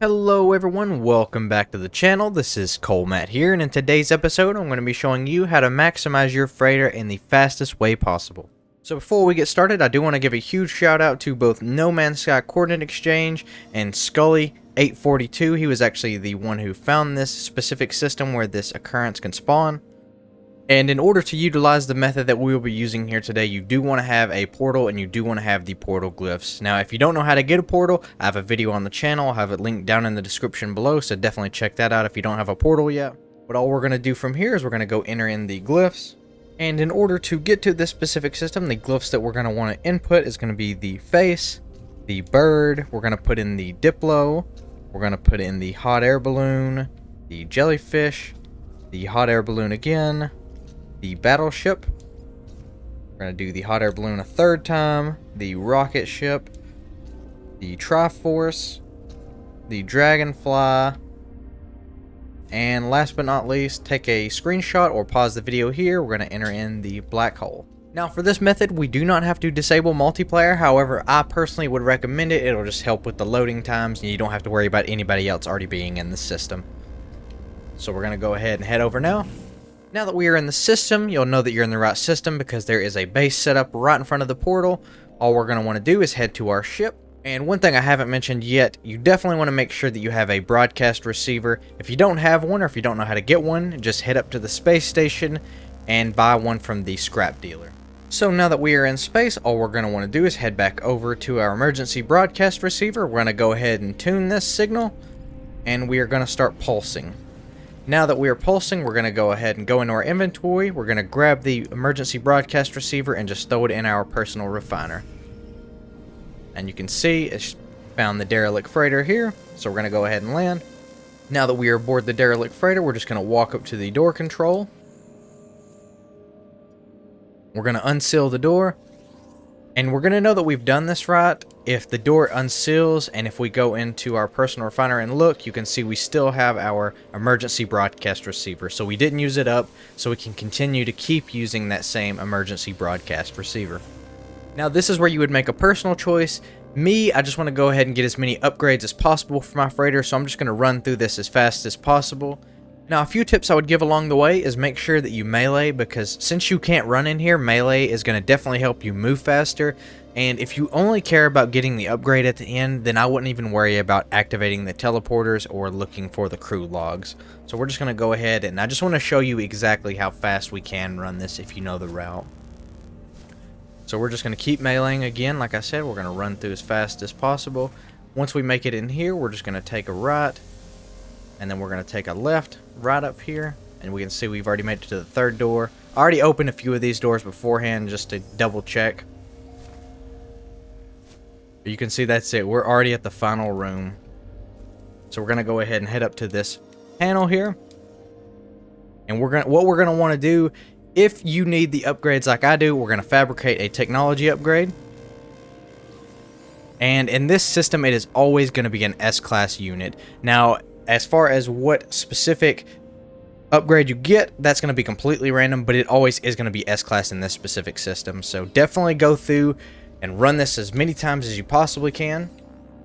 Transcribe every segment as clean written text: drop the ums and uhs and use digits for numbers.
Hello everyone, welcome back to the channel. This is Colmatt here, and in today's episode I'm going to be showing you how to maximize your freighter in the fastest way possible. So before we get started, I do want to give a huge shout out to both No Man's Sky Coordinate Exchange and Scully842. He was actually the one who found this specific system where this occurrence can spawn. And in order to utilize the method that we will be using here today, you do want to have a portal and you do want to have the portal glyphs. Now, if you don't know how to get a portal, I have a video on the channel. I'll have it linked down in the description below, so definitely check that out if you don't have a portal yet. But all we're going to do from here is we're going to go enter in the glyphs. And in order to get to this specific system, the glyphs that we're going to want to input is going to be the face, the bird, we're going to put in the Diplo, we're going to put in the hot air balloon, the jellyfish, the hot air balloon again, the battleship, we're going to do the hot air balloon a third time, the rocket ship, the Triforce, the dragonfly, and last but not least, take a screenshot or pause the video here. We're going to enter in the black hole. Now for this method, we do not have to disable multiplayer. However, I personally would recommend it. It'll just help with the loading times and you don't have to worry about anybody else already being in the system. So we're going to go ahead and head over now. Now that we are in the system, you'll know that you're in the right system because there is a base set up right in front of the portal. All we're going to want to do is head to our ship. And one thing I haven't mentioned yet, you definitely want to make sure that you have a broadcast receiver. If you don't have one or if you don't know how to get one, just head up to the space station and buy one from the scrap dealer. So now that we are in space, all we're going to want to do is head back over to our emergency broadcast receiver. We're going to go ahead and tune this signal and we are going to start pulsing. Now that we are pulsing, we're going to go ahead and go into our inventory. We're going to grab the emergency broadcast receiver and just throw it in our personal refiner. And you can see it's found the derelict freighter here. So we're going to go ahead and land. Now that we are aboard the derelict freighter, we're just going to walk up to the door control. We're going to unseal the door. And we're going to know that we've done this right if the door unseals, and if we go into our personal refiner and look, you can see we still have our emergency broadcast receiver. So we didn't use it up, so we can continue to keep using that same emergency broadcast receiver. Now this is where you would make a personal choice. Me, I just want to go ahead and get as many upgrades as possible for my freighter, so I'm just going to run through this as fast as possible. Now, a few tips I would give along the way is make sure that you melee, because since you can't run in here, melee is going to definitely help you move faster. And if you only care about getting the upgrade at the end, then I wouldn't even worry about activating the teleporters or looking for the crew logs. So we're just going to go ahead, and I just want to show you exactly how fast we can run this if you know the route. So we're just going to keep meleeing again. Like I said, we're going to run through as fast as possible. Once we make it in here, we're just going to take a right. And then we're going to take a left right up here. And we can see we've already made it to the third door. I already opened a few of these doors beforehand just to double check. But you can see that's it. We're already at the final room. So we're going to go ahead and head up to this panel here. And what we're going to want to do, if you need the upgrades like I do, we're going to fabricate a technology upgrade. And in this system, it is always going to be an S-class unit. Now, as far as what specific upgrade you get, that's going to be completely random, but it always is going to be S-class in this specific system. So definitely go through and run this as many times as you possibly can.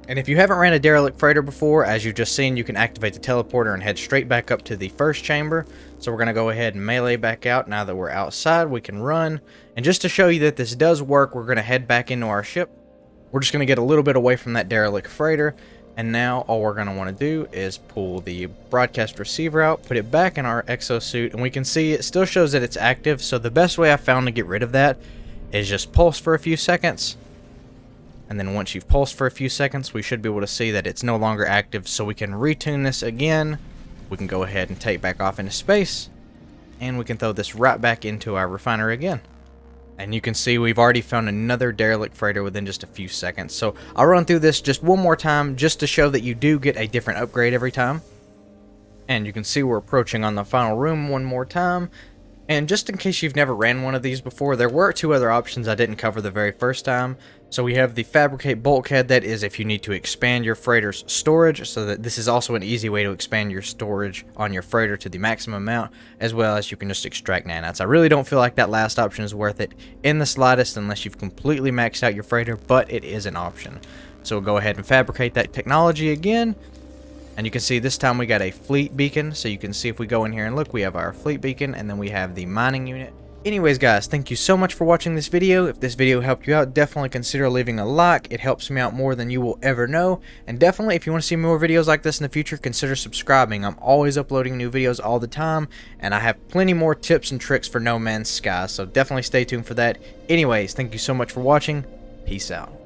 And if you haven't ran a derelict freighter before, as you've just seen, you can activate the teleporter and head straight back up to the first chamber. So we're going to go ahead and melee back out. Now that we're outside, we can run. And just to show you that this does work, we're going to head back into our ship. We're just going to get a little bit away from that derelict freighter. And now all we're going to want to do is pull the broadcast receiver out, put it back in our exosuit, and we can see it still shows that it's active. So the best way I found to get rid of that is just pulse for a few seconds. And then once you've pulsed for a few seconds, we should be able to see that it's no longer active. So we can retune this again. We can go ahead and take back off into space. And we can throw this right back into our refiner again. And you can see we've already found another derelict freighter within just a few seconds. So I'll run through this just one more time just to show that you do get a different upgrade every time. And you can see we're approaching on the final room one more time. And just in case you've never ran one of these before, there were two other options I didn't cover the very first time. So we have the fabricate bulkhead, that is if you need to expand your freighter's storage, so that this is also an easy way to expand your storage on your freighter to the maximum amount, as well as you can just extract nanites. I really don't feel like that last option is worth it in the slightest unless you've completely maxed out your freighter, but it is an option. So we'll go ahead and fabricate that technology again. And you can see this time we got a fleet beacon, so you can see if we go in here and look, we have our fleet beacon, and then we have the mining unit. Anyways guys, thank you so much for watching this video. If this video helped you out, definitely consider leaving a like. It helps me out more than you will ever know. And definitely, if you want to see more videos like this in the future, consider subscribing. I'm always uploading new videos all the time, and I have plenty more tips and tricks for No Man's Sky, so definitely stay tuned for that. Anyways, thank you so much for watching. Peace out.